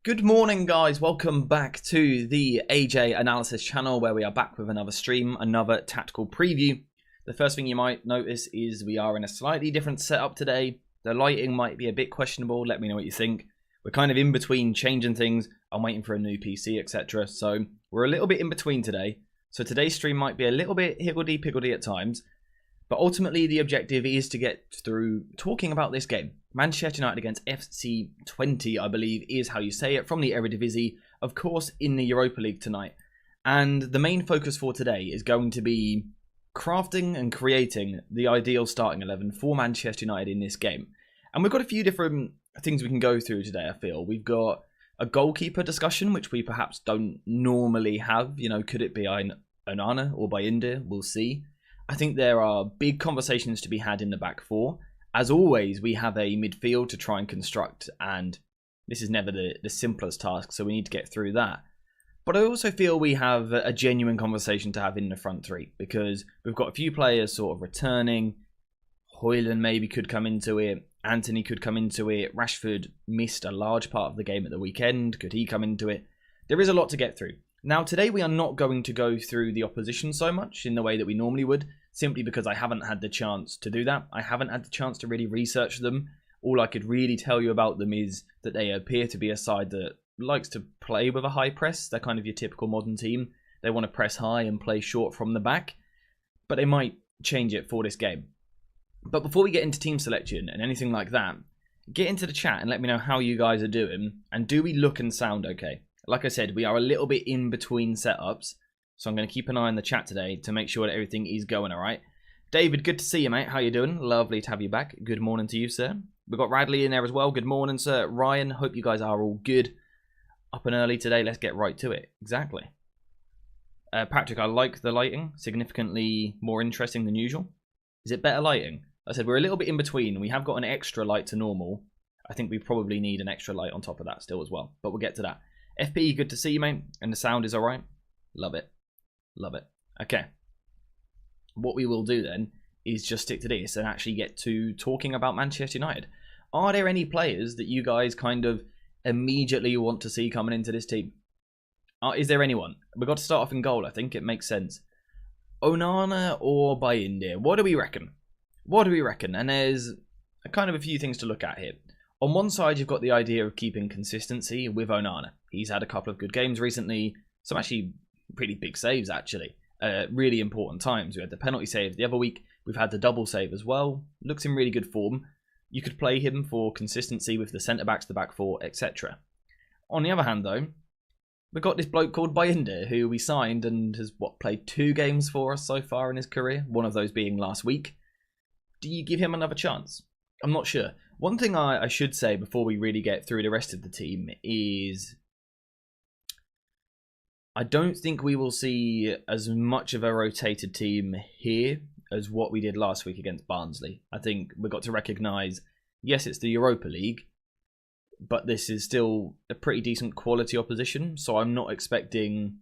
Good morning, guys. Welcome back to the AJ Analysis channel, where we are back with another stream, another tactical preview. The first thing you might notice is we are in a slightly different setup today. The lighting might be a bit questionable. Let me know what you think. We're kind of in between changing things. I'm waiting for a new PC, etc. So we're a little bit in between today. So today's stream might be a little bit higgledy-piggledy at times. But ultimately, the objective is to get through talking about this game. Manchester United against FC Twente, I believe, is how you say it, from the Eredivisie, of course, in the Europa League tonight. And the main focus for today is going to be crafting and creating the ideal starting 11 for Manchester United in this game. And we've got a few different things we can go through today, I feel. We've got a goalkeeper discussion, which we perhaps don't normally have. You know, could it be Onana or Bayindir? We'll see. I think there are big conversations to be had in the back four. As always, we have a midfield to try and construct, and this is never the simplest task, so we need to get through that. But I also feel we have a genuine conversation to have in the front three, because we've got a few players sort of returning. Højlund maybe could come into it. Anthony could come into it. Rashford missed a large part of the game at the weekend. Could he come into it? There is a lot to get through. Now, today we are not going to go through the opposition so much in the way that we normally would, simply because I haven't had the chance to do that. I haven't had the chance to really research them. All I could really tell you about them is that they appear to be a side that likes to play with a high press. They're kind of your typical modern team. They want to press high and play short from the back, but they might change it for this game. But before we get into team selection and anything like that, get into the chat and let me know how you guys are doing, and do we look and sound okay? Like I said, we are a little bit in between setups, so I'm going to keep an eye on the chat today to make sure that everything is going all right. David, good to see you, mate. How you doing? Lovely to have you back. Good morning to you, sir. We've got Radley in there as well. Good morning, sir. Ryan, hope you guys are all good. Up and early today. Let's get right to it. Exactly. Patrick, I like the lighting. Significantly more interesting than usual. Is it better lighting? Like I said, we're a little bit in between. We have got an extra light to normal. I think we probably need an extra light on top of that still as well, but we'll get to that. FP, good to see you, mate. And the sound is all right. Love it. Love it. Okay. What we will do then is just stick to this and actually get to talking about Manchester United. Are there any players that you guys kind of immediately want to see coming into this team? Is there anyone? We've got to start off in goal, I think. It makes sense. Onana or Bayindir? What do we reckon? What do we reckon? And there's kind of a few things to look at here. On one side, you've got the idea of keeping consistency with Onana. He's had a couple of good games recently. Some actually pretty big saves, actually. Really important times. We had the penalty save the other week. We've had the double save as well. Looks in really good form. You could play him for consistency with the centre-backs, the back four, etc. On the other hand, though, we've got this bloke called Bayindir, who we signed and has, played 2 games for us so far in his career. One of those being last week. Do you give him another chance? I'm not sure. One thing I should say before we really get through the rest of the team is I don't think we will see as much of a rotated team here as what we did last week against Barnsley. I think we've got to recognise, yes, it's the Europa League, but this is still a pretty decent quality opposition, so I'm not expecting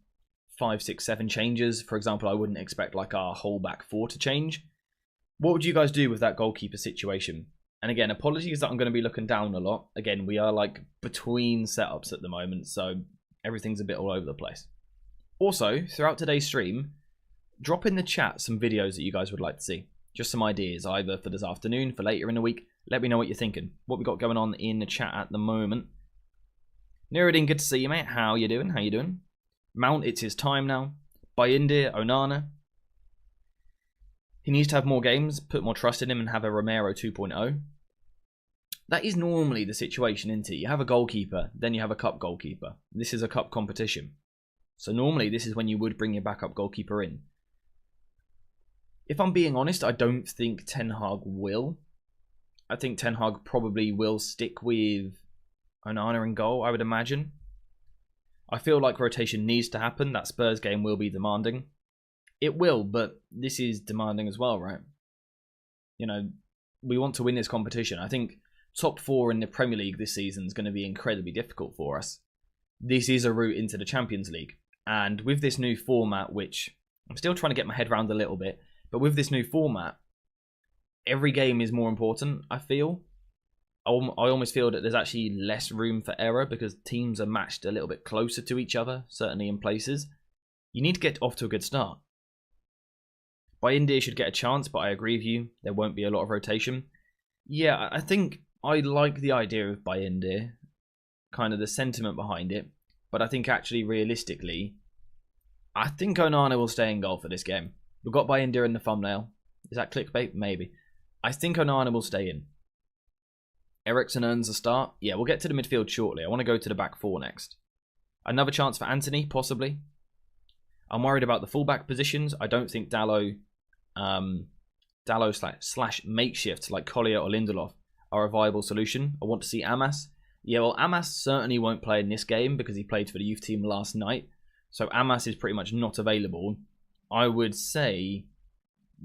5, 6, 7 changes. For example, I wouldn't expect like our whole back four to change. What would you guys do with that goalkeeper situation? And again, apologies that I'm going to be looking down a lot. Again, we are like between setups at the moment, so everything's a bit all over the place. Also, throughout today's stream, drop in the chat some videos that you guys would like to see. Just some ideas, either for this afternoon, for later in the week. Let me know what you're thinking. What we got going on in the chat at the moment. Nuruddin, good to see you, mate. How you doing? How you doing? Mount, it's his time now. Bayindir, Onana. He needs to have more games, put more trust in him, and have a Romero 2.0. That is normally the situation, isn't it? You have a goalkeeper, then you have a cup goalkeeper. This is a cup competition. So normally this is when you would bring your backup goalkeeper in. If I'm being honest, I don't think Ten Hag will. I think Ten Hag probably will stick with Onana in goal, I would imagine. I feel like rotation needs to happen. That Spurs game will be demanding. It will, but this is demanding as well, right? You know, we want to win this competition. I think top 4 in the Premier League this season is going to be incredibly difficult for us. This is a route into the Champions League. And with this new format, which I'm still trying to get my head around a little bit, but with this new format, every game is more important, I feel. I almost feel that there's actually less room for error because teams are matched a little bit closer to each other, certainly in places. You need to get off to a good start. India should get a chance, but I agree with you. There won't be a lot of rotation. Yeah, I think I like the idea of India, kind of the sentiment behind it. But I think actually, realistically, I think Onana will stay in goal for this game. We've got India in the thumbnail. Is that clickbait? Maybe. I think Onana will stay in. Eriksen earns a start. Yeah, we'll get to the midfield shortly. I want to go to the back four next. Another chance for Anthony, possibly. I'm worried about the fullback positions. I don't think Dalot slash makeshift like Collier or Lindelof are a viable solution. I want to see Amas. Yeah, well, Amas certainly won't play in this game because he played for the youth team last night. So Amas is pretty much not available. I would say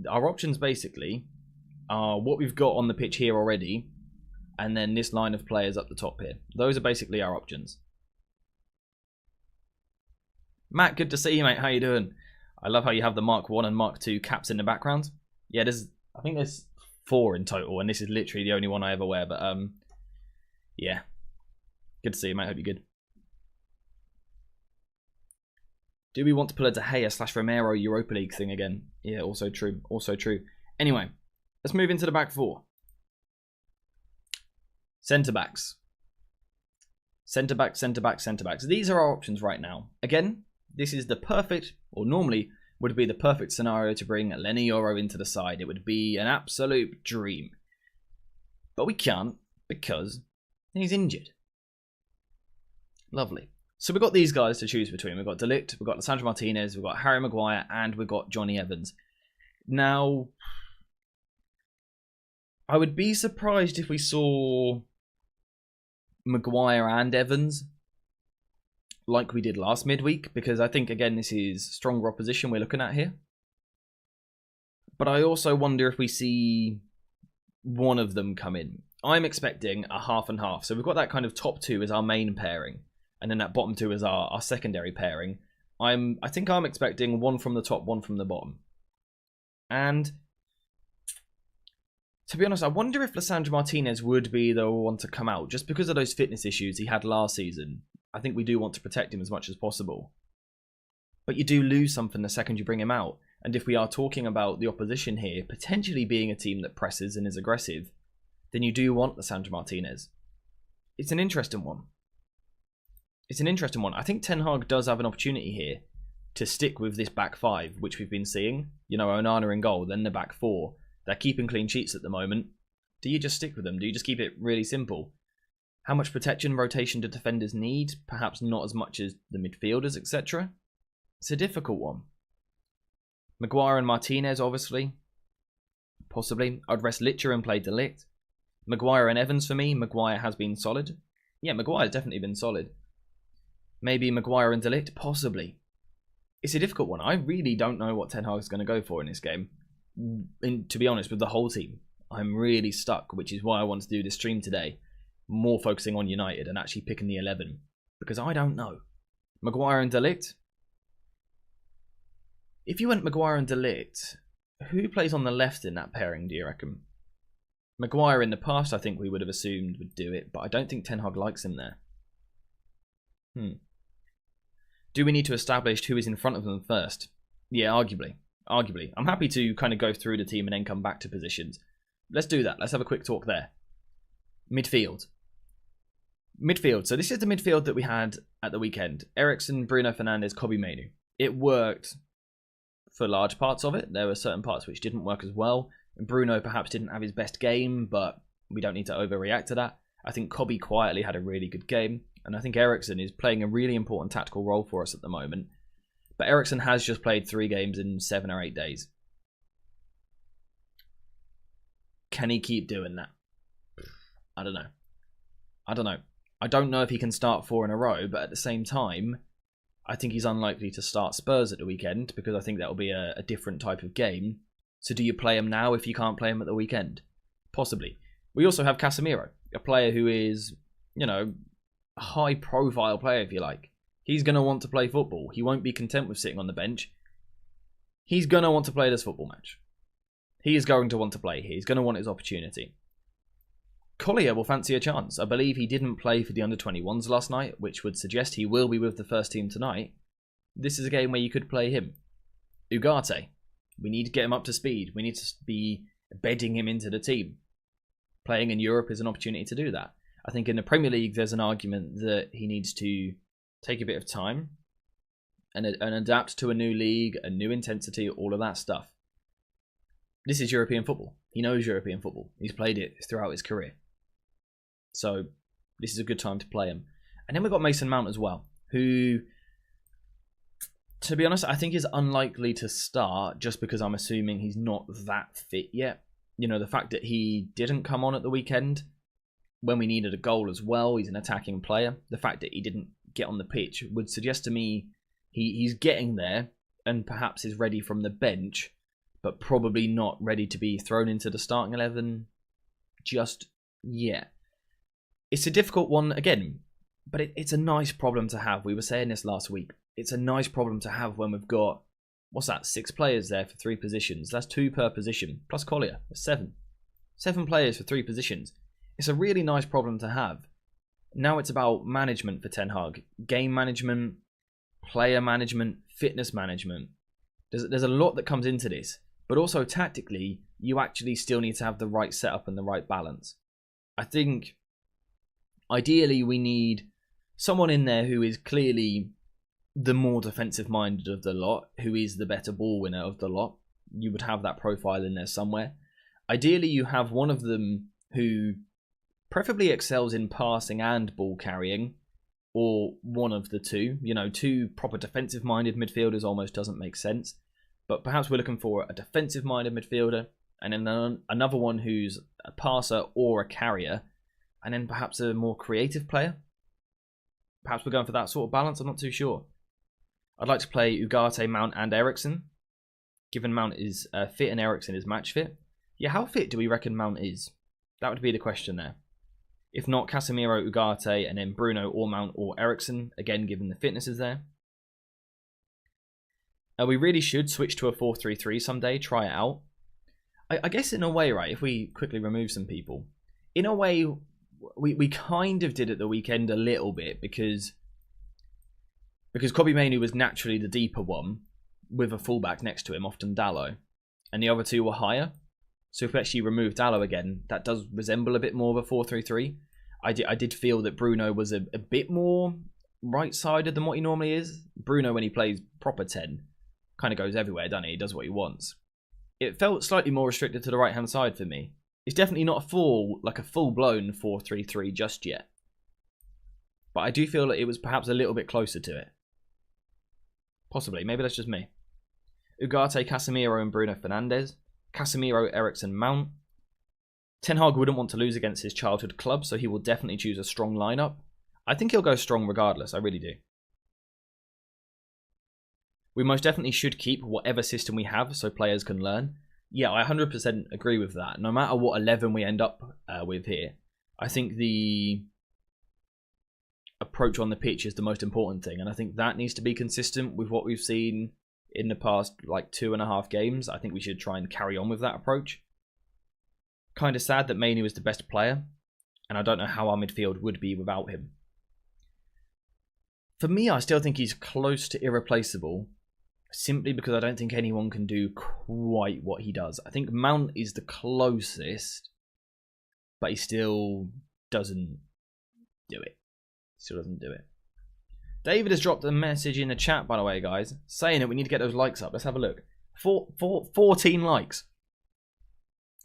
our options basically are what we've got on the pitch here already, and then this line of players up the top here. Those are basically our options. Matt, good to see you, mate. How you doing? I love how you have the Mark 1 and Mark 2 caps in the background. Yeah, I think there's 4 in total, and this is literally the only one I ever wear. But yeah, good to see you, mate. Hope you're good. Do we want to pull a De Gea / Romero Europa League thing again? Yeah, also true. Also true. Anyway, let's move into the back four. Centre backs. Centre back, centre back, centre backs. These are our options right now. Again, this is the perfect, or normally would be the perfect scenario to bring Lenny Yoro into the side. It would be an absolute dream. But we can't because he's injured. Lovely. So we've got these guys to choose between. We've got De Ligt, we've got Lisandro Martinez, we've got Harry Maguire, and we've got Johnny Evans. Now, I would be surprised if we saw Maguire and Evans like we did last midweek, because I think, again, this is stronger opposition we're looking at here. But I also wonder if we see one of them come in. I'm expecting a half and half. So we've got that kind of top two as our main pairing, and then that bottom two is our secondary pairing. I think I'm expecting one from the top, one from the bottom. And to be honest, I wonder if Lisandro Martinez would be the one to come out, just because of those fitness issues he had last season. I think we do want to protect him as much as possible. But you do lose something the second you bring him out. And if we are talking about the opposition here potentially being a team that presses and is aggressive, then you do want Lisandro Martinez. It's an interesting one. It's an interesting one. I think Ten Hag does have an opportunity here to stick with this back five, which we've been seeing. You know, Onana in goal, then the back four. They're keeping clean sheets at the moment. Do you just stick with them? Do you just keep it really simple? How much protection, rotation do defenders need? Perhaps not as much as the midfielders, etc. It's a difficult one. Maguire and Martinez, obviously. Possibly. I'd rest Licher and play De Ligt. Maguire and Evans for me. Maguire has been solid. Yeah, Maguire's definitely been solid. Maybe Maguire and De Ligt? Possibly. It's a difficult one. I really don't know what Ten Hag's going to go for in this game. And to be honest, with the whole team, I'm really stuck, which is why I want to do this stream today. More focusing on United and actually picking the 11. Because I don't know. Maguire and De Ligt? If you went Maguire and De Ligt, who plays on the left in that pairing, do you reckon? Maguire in the past, I think we would have assumed would do it, but I don't think Ten Hag likes him there. Do we need to establish who is in front of them first? Yeah, arguably. Arguably. I'm happy to kind of go through the team and then come back to positions. Let's do that. Let's have a quick talk there. Midfield. Midfield. So this is the midfield that we had at the weekend. Eriksen, Bruno Fernandes, Kobbie Mainoo. It worked for large parts of it. There were certain parts which didn't work as well. Bruno perhaps didn't have his best game, but we don't need to overreact to that. I think Kobbie quietly had a really good game. And I think Eriksen is playing a really important tactical role for us at the moment. But Eriksen has just played 3 games in 7 or 8 days. Can he keep doing that? I don't know. I don't know if he can start 4 in a row, but at the same time, I think he's unlikely to start Spurs at the weekend, because I think that will be a different type of game. So do you play him now if you can't play him at the weekend? Possibly. We also have Casemiro, a player who is, you know, a high-profile player, if you like. He's going to want to play football. He won't be content with sitting on the bench. He's going to want to play this football match. He is going to want to play here. He's going to want his opportunity. Collier will fancy a chance. I believe he didn't play for the under-21s last night, which would suggest he will be with the first team tonight. This is a game where you could play him. Ugarte. We need to get him up to speed. We need to be bedding him into the team. Playing in Europe is an opportunity to do that. I think in the Premier League, there's an argument that he needs to take a bit of time and adapt to a new league, a new intensity, all of that stuff. This is European football. He knows European football. He's played it throughout his career. So this is a good time to play him. And then we've got Mason Mount as well, who, to be honest, I think is unlikely to start just because I'm assuming he's not that fit yet. You know, the fact that he didn't come on at the weekend when we needed a goal as well, he's an attacking player. The fact that he didn't get on the pitch would suggest to me he's getting there and perhaps is ready from the bench, but probably not ready to be thrown into the starting 11 just yet. It's a difficult one again, but it's a nice problem to have. We were saying this last week. It's a nice problem to have when we've got, what's that, 6 players there for 3 positions. That's 2 per position, plus Collier. That's 7. 7 players for 3 positions. It's a really nice problem to have. Now it's about management for Ten Hag. Game management, player management, fitness management. There's a lot that comes into this. But also tactically, you actually still need to have the right setup and the right balance. I think, ideally, we need someone in there who is clearly the more defensive-minded of the lot, who is the better ball winner of the lot. You would have that profile in there somewhere. Ideally, you have one of them who preferably excels in passing and ball carrying, or one of the two. You know, 2 proper defensive-minded midfielders almost doesn't make sense. But perhaps we're looking for a defensive-minded midfielder, and then another one who's a passer or a carrier, and then perhaps a more creative player. Perhaps we're going for that sort of balance. I'm not too sure. I'd like to play Ugarte, Mount, and Eriksen, given Mount is fit and Eriksen is match fit. Yeah, how fit do we reckon Mount is? That would be the question there. If not, Casemiro, Ugarte, and then Bruno or Mount or Eriksen, again, given the fitness is there. We really should switch to a 4-3-3 someday, try it out. I guess in a way, right, if we quickly remove some people, in a way, we kind of did at the weekend a little bit because Kobbie Mainoo was naturally the deeper one with a fullback next to him, often Dalot, and the other 2 were higher. So if we actually remove Dalot again, that does resemble a bit more of a 4-3-3. I did feel that Bruno was a bit more right-sided than what he normally is. Bruno, when he plays proper 10, kind of goes everywhere, doesn't he? He does what he wants. It felt slightly more restricted to the right-hand side for me. It's definitely not a full-blown 4-3-3 just yet. But I do feel that it was perhaps a little bit closer to it. Possibly. Maybe that's just me. Ugarte, Casemiro, and Bruno Fernandes. Casemiro, Eriksen, Mount. Ten Hag wouldn't want to lose against his childhood club, so he will definitely choose a strong lineup. I think he'll go strong regardless. I really do. We most definitely should keep whatever system we have so players can learn. Yeah, I 100% agree with that. No matter what 11 we end up with here, I think the approach on the pitch is the most important thing. And I think that needs to be consistent with what we've seen in the past, like, 2.5 games. I think we should try and carry on with that approach. Kind of sad that Mainoo is the best player, and I don't know how our midfield would be without him. For me, I still think he's close to irreplaceable, simply because I don't think anyone can do quite what he does. I think Mount is the closest, but he still doesn't do it. Still doesn't do it. David has dropped a message in the chat, by the way, guys, saying that we need to get those likes up. Let's have a look. 14 likes.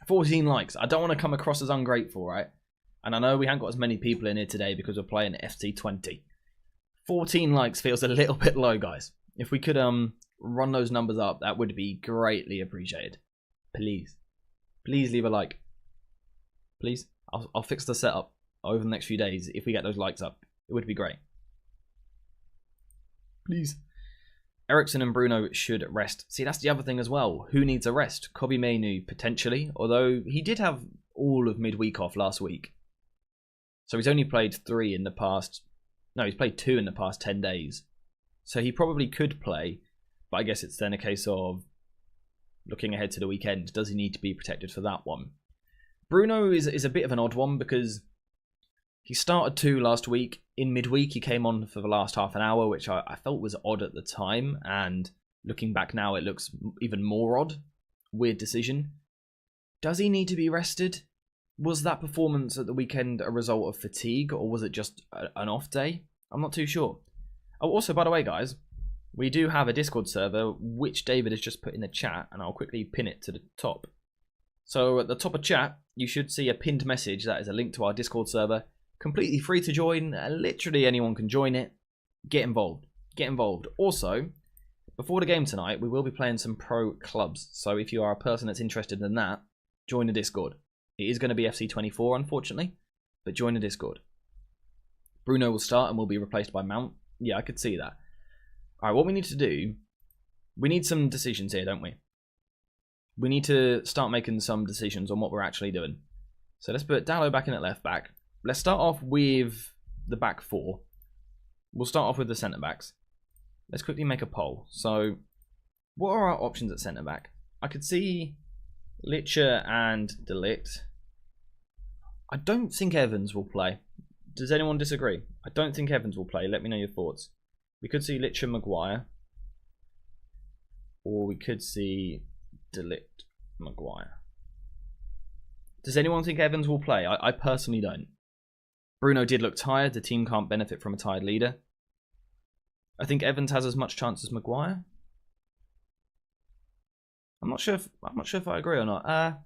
14 likes. I don't want to come across as ungrateful, right? And I know we haven't got as many people in here today because we're playing FC Twente. 14 likes feels a little bit low, guys. If we could run those numbers up, that would be greatly appreciated. Please. Please leave a like. Please. I'll fix the setup over the next few days if we get those likes up. It would be great. Please. Eriksen and Bruno should rest. See, that's the other thing as well. Who needs a rest? Kobbie Mainoo, potentially. Although, he did have all of midweek off last week. So he's only played 3 in the past... No, he's played 2 in the past 10 days. So he probably could play. But I guess it's then a case of looking ahead to the weekend. Does he need to be protected for that one? Bruno is a bit of an odd one because he started 2 last week. In midweek, he came on for the last half an hour, which I felt was odd at the time. And looking back now, it looks even more odd. Weird decision. Does he need to be rested? Was that performance at the weekend a result of fatigue, or was it just an off day? I'm not too sure. Oh, also, by the way, guys, we do have a Discord server, which David has just put in the chat, and I'll quickly pin it to the top. So at the top of chat, you should see a pinned message that is a link to our Discord server. Completely free to join. Literally anyone can join it. Get involved. Get involved. Also, before the game tonight, we will be playing some pro clubs. So if you are a person that's interested in that, join the Discord. It is going to be FC24, unfortunately, but join the Discord. Bruno will start and will be replaced by Mount. Yeah, I could see that. All right, what we need to do, we need some decisions here, don't we? We need to start making some decisions on what we're actually doing. So let's put Dallo back in at left back. Let's start off with the back 4. We'll start off with the centre backs. Let's quickly make a poll. So, what are our options at centre back? I could see Licher and De Ligt. I don't think Evans will play. Does anyone disagree? I don't think Evans will play. Let me know your thoughts. We could see Licher, Maguire. Or we could see De Ligt, Maguire. Does anyone think Evans will play? I personally don't. Bruno did look tired. The team can't benefit from a tired leader. I think Evans has as much chance as Maguire. I'm not sure if I agree or not.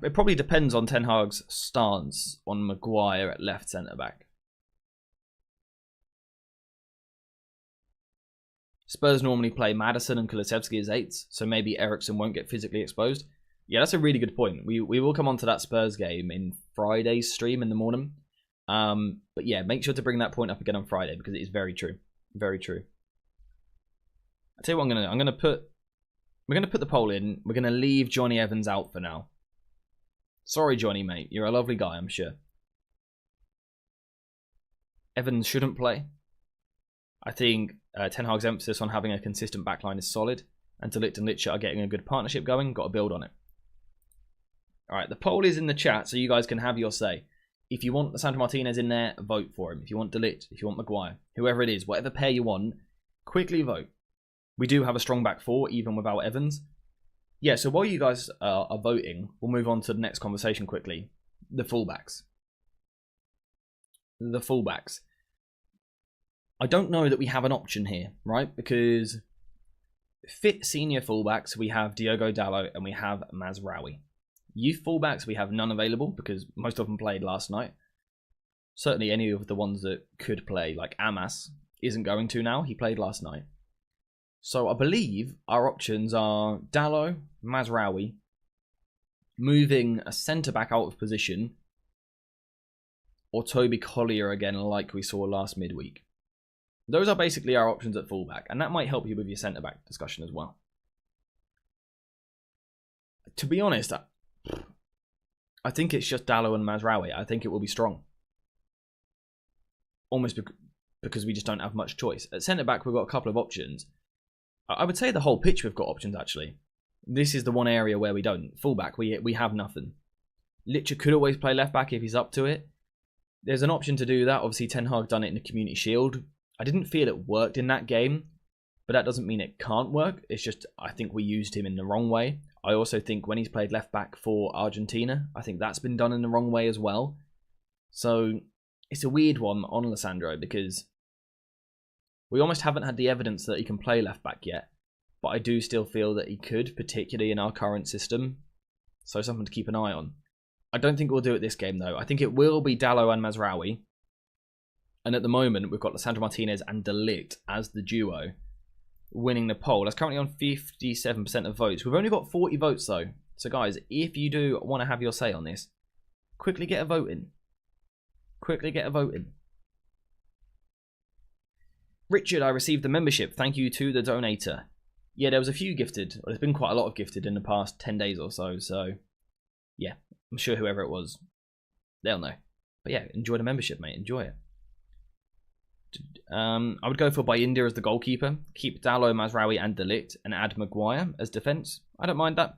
It probably depends on Ten Hag's stance on Maguire at left centre back. Spurs normally play Maddison and Kulusevski as 8s, so maybe Eriksen won't get physically exposed. Yeah, that's a really good point. We will come on to that Spurs game in Friday's stream in the morning. But yeah, make sure to bring that point up again on Friday because it is very true. Very true. I'll tell you what we're gonna put the poll in. We're gonna leave Johnny Evans out for now. Sorry, Johnny, mate. You're a lovely guy, I'm sure. Evans shouldn't play. I think Ten Hag's emphasis on having a consistent backline is solid, and De Ligt and Licher are getting a good partnership going. Got to build on it. All right, the poll is in the chat, so you guys can have your say. If you want Sandro Martinez in there, vote for him. If you want De Ligt, if you want Maguire, whoever it is, whatever pair you want, quickly vote. We do have a strong back 4, even without Evans. Yeah, so while you guys are voting, we'll move on to the next conversation quickly. The fullbacks. The fullbacks. I don't know that we have an option here, right? Because fit senior fullbacks, we have Diogo Dalot and we have Mazraoui. Youth fullbacks, we have none available because most of them played last night. Certainly any of the ones that could play, like Amas, isn't going to now. He played last night. So I believe our options are Dalot, Mazraoui, moving a centre-back out of position, or Toby Collier again like we saw last midweek. Those are basically our options at fullback, and that might help you with your centre-back discussion as well. To be honest, I think it's just Dalot and Mazraoui. I think it will be strong. Almost because we just don't have much choice. At centre-back, we've got a couple of options. I would say the whole pitch we've got options, actually. This is the one area where we don't. Fullback, we have nothing. Licher could always play left-back if he's up to it. There's an option to do that. Obviously, Ten Hag done it in the Community Shield. I didn't feel it worked in that game, but that doesn't mean it can't work. It's just, I think we used him in the wrong way. I also think when he's played left-back for Argentina, I think that's been done in the wrong way as well. So, it's a weird one on Lissandro because we almost haven't had the evidence that he can play left-back yet, but I do still feel that he could, particularly in our current system. So something to keep an eye on. I don't think we'll do it this game, though. I think it will be Dalot and Mazraoui. And at the moment, we've got Sandro Martinez and De Ligt as the duo winning the poll. That's currently on 57% of votes. We've only got 40 votes, though. So, guys, if you do want to have your say on this, quickly get a vote in. Quickly get a vote in. Richard, I received the membership. Thank you to the donator. Yeah, there was a few gifted. Well, there's been quite a lot of gifted in the past 10 days or so. So, yeah, I'm sure whoever it was, they'll know. But yeah, enjoy the membership, mate. Enjoy it. I would go for Bayindir as the goalkeeper. Keep Dalot, Mazraoui and De Ligt and add Maguire as defence. I don't mind that.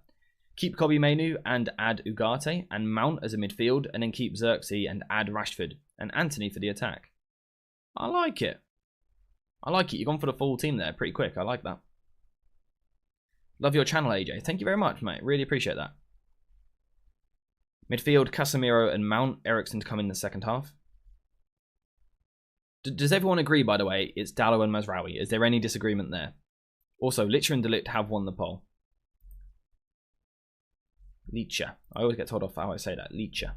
Keep Kobe Mainu and add Ugarte and Mount as a midfield, and then keep Xerxes and add Rashford and Anthony for the attack. I like it. I like it. You've gone for the full team there pretty quick. I like that. Love your channel, AJ. Thank you very much, mate. Really appreciate that. Midfield, Casemiro and Mount. Eriksen to come in the second half. Does everyone agree, by the way, it's Dalot and Mazraoui? Is there any disagreement there? Also, Licha and De Ligt have won the poll. Licha. I always get told off how I say that. Licha.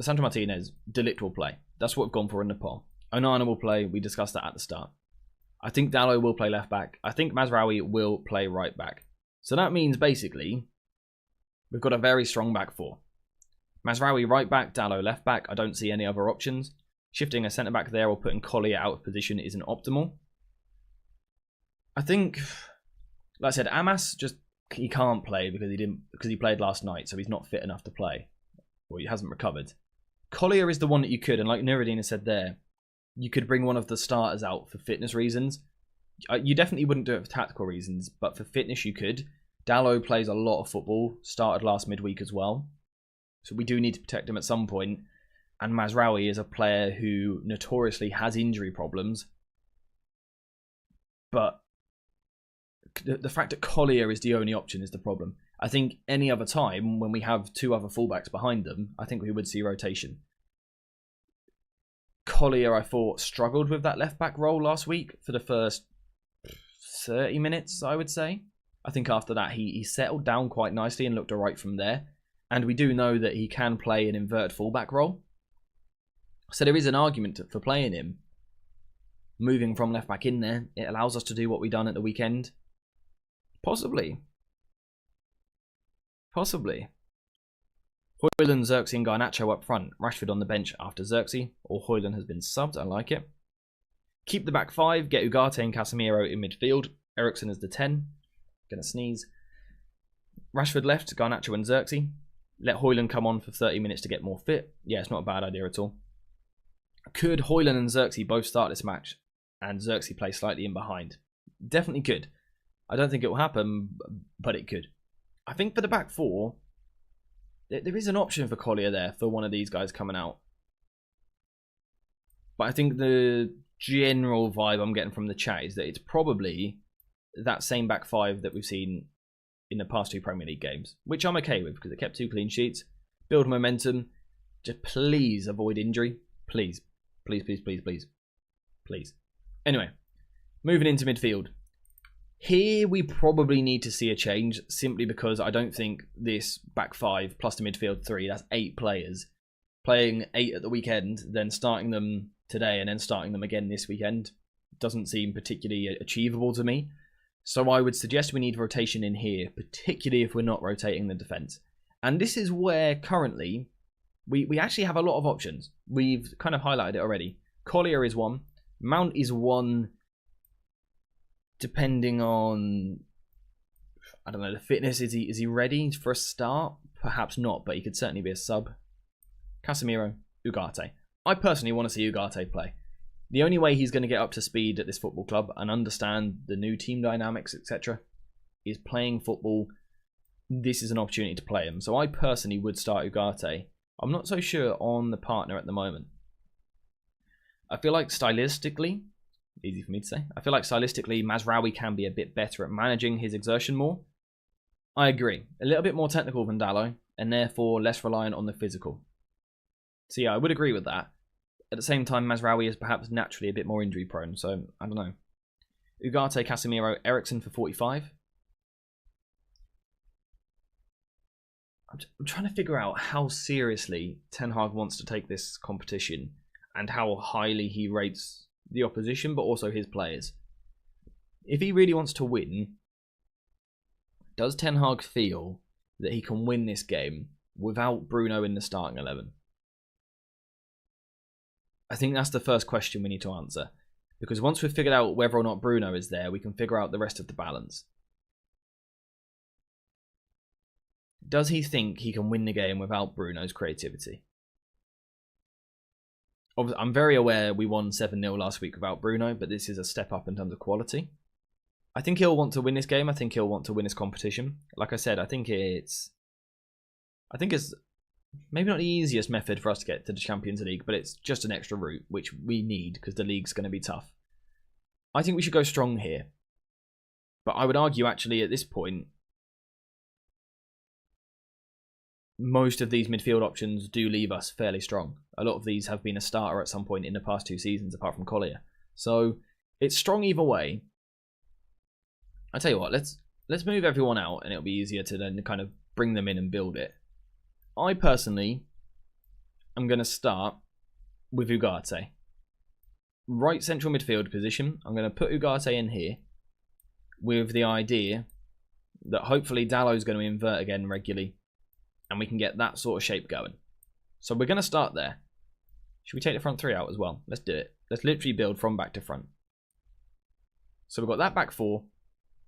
Sandro Martinez, De Ligt will play. That's what we've gone for in the poll. Onana will play. We discussed that at the start. I think Dalot will play left back. I think Mazraoui will play right back. So that means basically we've got a very strong back four. Mazraoui right back, Dalot left back. I don't see any other options. Shifting a centre back there or putting Collier out of position isn't optimal. I think, like I said, Amas just he can't play because he played last night, so he's not fit enough to play. Well, he hasn't recovered. Collier is the one that you could, and like Nuruddin has said there, you could bring one of the starters out for fitness reasons. You definitely wouldn't do it for tactical reasons, but for fitness you could. Dalot plays a lot of football, started last midweek as well. So we do need to protect him at some point. And Mazraoui is a player who notoriously has injury problems. But the fact that Collier is the only option is the problem. I think any other time, when we have two other fullbacks behind them, I think we would see rotation. Collier, I thought, struggled with that left-back role last week for the first 30 minutes, I would say. I think after that, he settled down quite nicely and looked alright from there. And we do know that he can play an inverted fullback role. So there is an argument for playing him. Moving from left-back in there, it allows us to do what we done at the weekend. Possibly. Possibly. Højlund, Xerxes and Garnacho up front. Rashford on the bench after Xerxes. Or Højlund has been subbed. I like it. Keep the back five. Get Ugarte and Casemiro in midfield. Eriksen as the 10. Gonna sneeze. Rashford left. Garnacho and Xerxes. Let Højlund come on for 30 minutes to get more fit. Yeah, it's not a bad idea at all. Could Højlund and Xerxes both start this match and Xerxes play slightly in behind? Definitely could. I don't think it will happen, but it could. I think for the back four, there is an option for Collier there for one of these guys coming out. But I think the general vibe I'm getting from the chat is that it's probably that same back five that we've seen in the past two Premier League games, which I'm okay with because it kept 2 clean sheets. Build momentum. Just please avoid injury. Please. Please, please, please, please. Please. Anyway, moving into midfield. Here we probably need to see a change simply because I don't think this back five plus the midfield 3, that's 8 players, playing 8 at the weekend, then starting them today and then starting them again this weekend doesn't seem particularly achievable to me. So I would suggest we need rotation in here, particularly if we're not rotating the defence. And this is where currently we actually have a lot of options. We've kind of highlighted it already. Collier is one. Mount is one. Depending on, I don't know, the fitness. Is he ready for a start? Perhaps not, but he could certainly be a sub. Casemiro, Ugarte. I personally want to see Ugarte play. The only way he's going to get up to speed at this football club and understand the new team dynamics, etc., is playing football. This is an opportunity to play him. So I personally would start Ugarte. I'm not so sure on the partner at the moment. I feel like stylistically, easy for me to say, I feel like stylistically Mazraoui can be a bit better at managing his exertion more. I agree. A little bit more technical than Dalot, and therefore less reliant on the physical. So yeah, I would agree with that. At the same time, Mazraoui is perhaps naturally a bit more injury prone, so I don't know. Ugarte, Casemiro, Eriksen for 45. I'm trying to figure out how seriously Ten Hag wants to take this competition and how highly he rates the opposition, but also his players. If he really wants to win, does Ten Hag feel that he can win this game without Bruno in the starting 11? I think that's the first question we need to answer. Because once we've figured out whether or not Bruno is there, we can figure out the rest of the balance. Does he think he can win the game without Bruno's creativity? Obviously, I'm very aware we won 7-0 last week without Bruno, but this is a step up in terms of quality. I think he'll want to win this game. I think he'll want to win this competition. Like I said, I think it's maybe not the easiest method for us to get to the Champions League, but it's just an extra route, which we need because the league's going to be tough. I think we should go strong here. But I would argue, actually, at this point, most of these midfield options do leave us fairly strong. A lot of these have been a starter at some point in the past 2 seasons, apart from Collier. So it's strong either way. I tell you what, let's move everyone out, and it'll be easier to then kind of bring them in and build it. I personally am going to start with Ugarte. Right central midfield position. I'm going to put Ugarte in here with the idea that hopefully Dallow's going to invert again regularly, and we can get that sort of shape going. So we're going to start there. Should we take the front 3 out as well? Let's do it. Let's literally build from back to front. So we've got that back 4,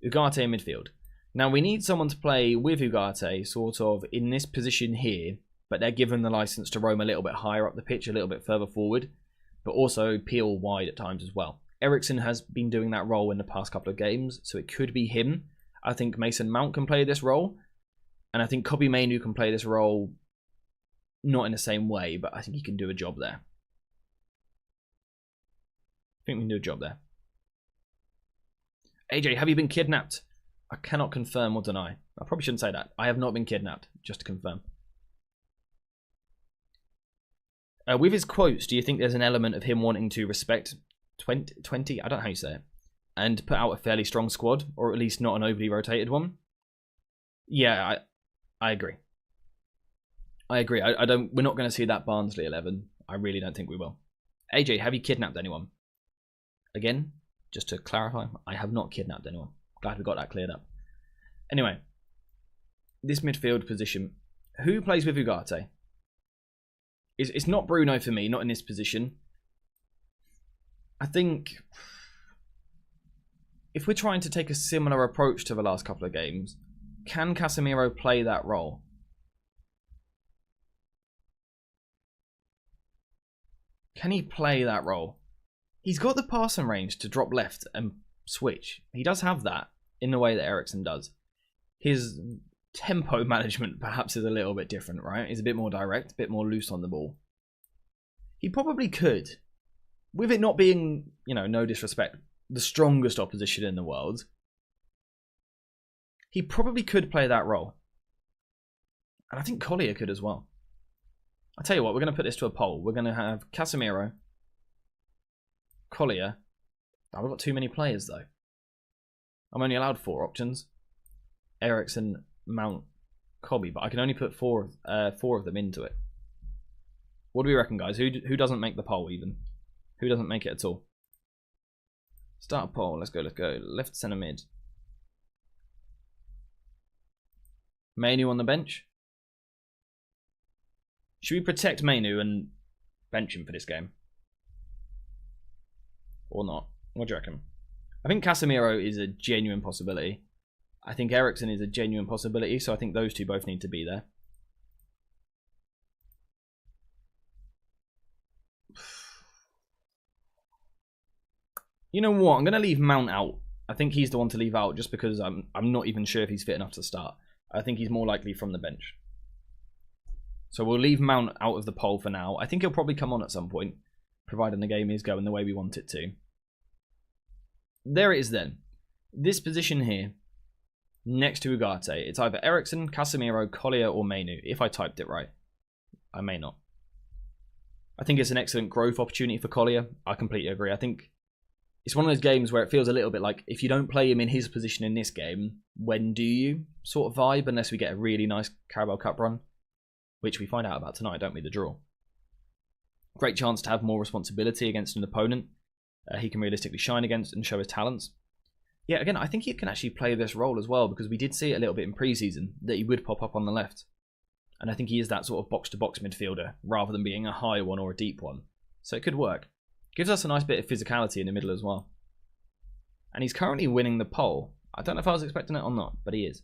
Ugarte in midfield. Now we need someone to play with Ugarte sort of in this position here, but they're given the license to roam a little bit higher up the pitch, a little bit further forward, but also peel wide at times as well. Eriksen has been doing that role in the past couple of games, so it could be him. I think Mason Mount can play this role, and I think Kobbie Mainoo can play this role, not in the same way, but I think he can do a job there. I think we can do a job there. AJ, have you been kidnapped? I cannot confirm or deny. I probably shouldn't say that. I have not been kidnapped, just to confirm. With his quotes, do you think there's an element of him wanting to respect Twente? I don't know how you say it. And put out a fairly strong squad, or at least not an overly rotated one? Yeah, I agree. I agree. I don't. We're not going to see that Barnsley 11. I really don't think we will. AJ, have you kidnapped anyone? Again, just to clarify, I have not kidnapped anyone. Glad we got that cleared up. Anyway, this midfield position. Who plays with Ugarte? It's not Bruno for me, not in this position. I think if we're trying to take a similar approach to the last couple of games, can Casemiro play that role? Can he play that role? He's got the passing range to drop left and switch. He does have that in the way that Eriksen does. His tempo management perhaps is a little bit different, right? He's a bit more direct, a bit more loose on the ball. He probably could, with it not being, you know, no disrespect, the strongest opposition in the world. He probably could play that role. And I think Collier could as well. I'll tell you what, we're going to put this to a poll. We're going to have Casemiro, Collier. Oh, we've got too many players though. I'm only allowed 4 options. Eriksen, Mount, Kobbie, but I can only put four of them into it. What do we reckon, guys? Who doesn't make the poll even? Who doesn't make it at all? Start a poll. Let's go. Left centre mid. Mainoo on the bench. Should we protect Mainoo and bench him for this game? Or not? What do you reckon? I think Casemiro is a genuine possibility. I think Eriksen is a genuine possibility, so I think those two both need to be there. You know what? I'm going to leave Mount out. I think he's the one to leave out just because I'm not even sure if he's fit enough to start. I think he's more likely from the bench. So we'll leave Mount out of the poll for now. I think he'll probably come on at some point, providing the game is going the way we want it to. There it is then. This position here, next to Ugarte, it's either Eriksen, Casemiro, Collier, or Mainoo, if I typed it right. I may not. I think it's an excellent growth opportunity for Collier. I completely agree. I think it's one of those games where it feels a little bit like if you don't play him in his position in this game, when do you sort of vibe, unless we get a really nice Carabao Cup run, which we find out about tonight, don't we, the draw. Great chance to have more responsibility against an opponent he can realistically shine against and show his talents. Yeah, again, I think he can actually play this role as well, because we did see it a little bit in pre-season that he would pop up on the left. And I think he is that sort of box-to-box midfielder, rather than being a high one or a deep one. So it could work. Gives us a nice bit of physicality in the middle as well. And he's currently winning the poll. I don't know if I was expecting it or not, but he is.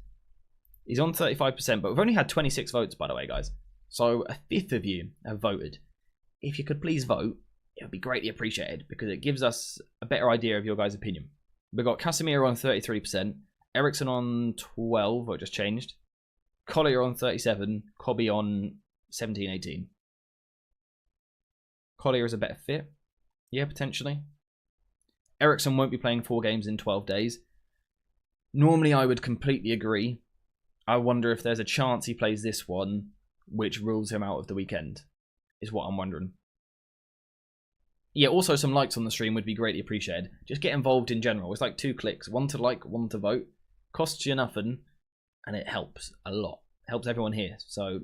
He's on 35%, but we've only had 26 votes, by the way, guys. So a fifth of you have voted. If you could please vote, it would be greatly appreciated, because it gives us a better idea of your guys' opinion. We've got Casemiro on 33%, Eriksen on 12, or just changed. Collier on 37, Cobby on 17, 18. Collier is a better fit. Yeah, potentially. Eriksen won't be playing 4 games in 12 days. Normally, I would completely agree. I wonder if there's a chance he plays this one, which rules him out of the weekend, is what I'm wondering. Yeah, also some likes on the stream would be greatly appreciated. Just get involved in general. It's like 2 clicks. 1 to like, 1 to vote. Costs you nothing, and it helps a lot. It helps everyone here. So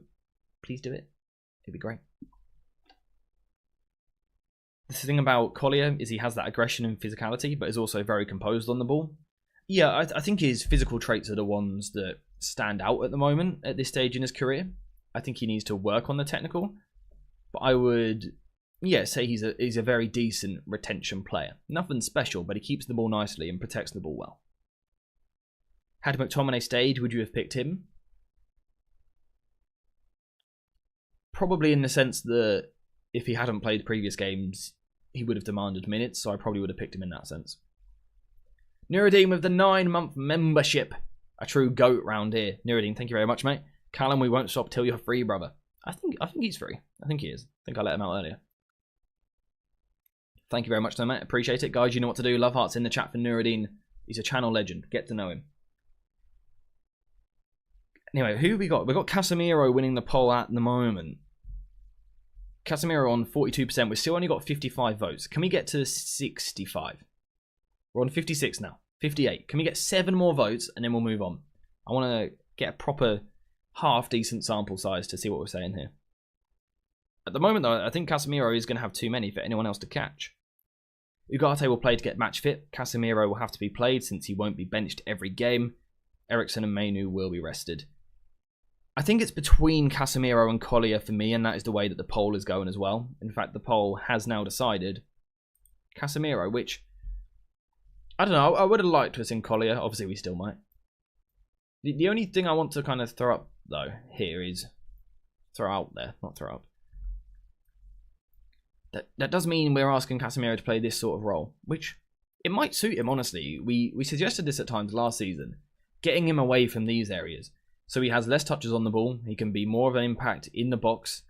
please do it. It'd be great. The thing about Collier is he has that aggression and physicality, but is also very composed on the ball. Yeah, I think his physical traits are the ones that stand out at the moment at this stage in his career. I think he needs to work on the technical, but I would, yeah, say he's a very decent retention player. Nothing special, but he keeps the ball nicely and protects the ball well. Had McTominay stayed, would you have picked him? Probably in the sense that if he hadn't played previous games, he would have demanded minutes, so I probably would have picked him in that sense. Nuruddin with the 9-month membership. A true goat round here. Nuruddin, thank you very much, mate. Callum, we won't stop till you're free, brother. I think he's free. I think he is. I think I let him out earlier. Thank you very much, though, mate. Appreciate it. Guys, you know what to do. Love hearts in the chat for Nuruddin. He's a channel legend. Get to know him. Anyway, who we got? We got Casemiro winning the poll at the moment. Casemiro on 42%. We've still only got 55 votes. Can we get to 65? We're on 56 now. 58. Can we get 7 more votes and then we'll move on? I want to get a proper half-decent sample size to see what we're saying here. At the moment, though, I think Casemiro is going to have too many for anyone else to catch. Ugarte will play to get match fit. Casemiro will have to be played since he won't be benched every game. Eriksen and Mainu will be rested. I think it's between Casemiro and Collier for me, and that is the way that the poll is going as well. In fact, the poll has now decided Casemiro, which, I don't know, I would have liked to have seen Collier. Obviously, we still might. The only thing I want to kind of throw up, though, here is, throw out there, not throw up. That does mean we're asking Casemiro to play this sort of role, which it might suit him, honestly. We suggested this at times last season, getting him away from these areas. So he has less touches on the ball, he can be more of an impact in the box,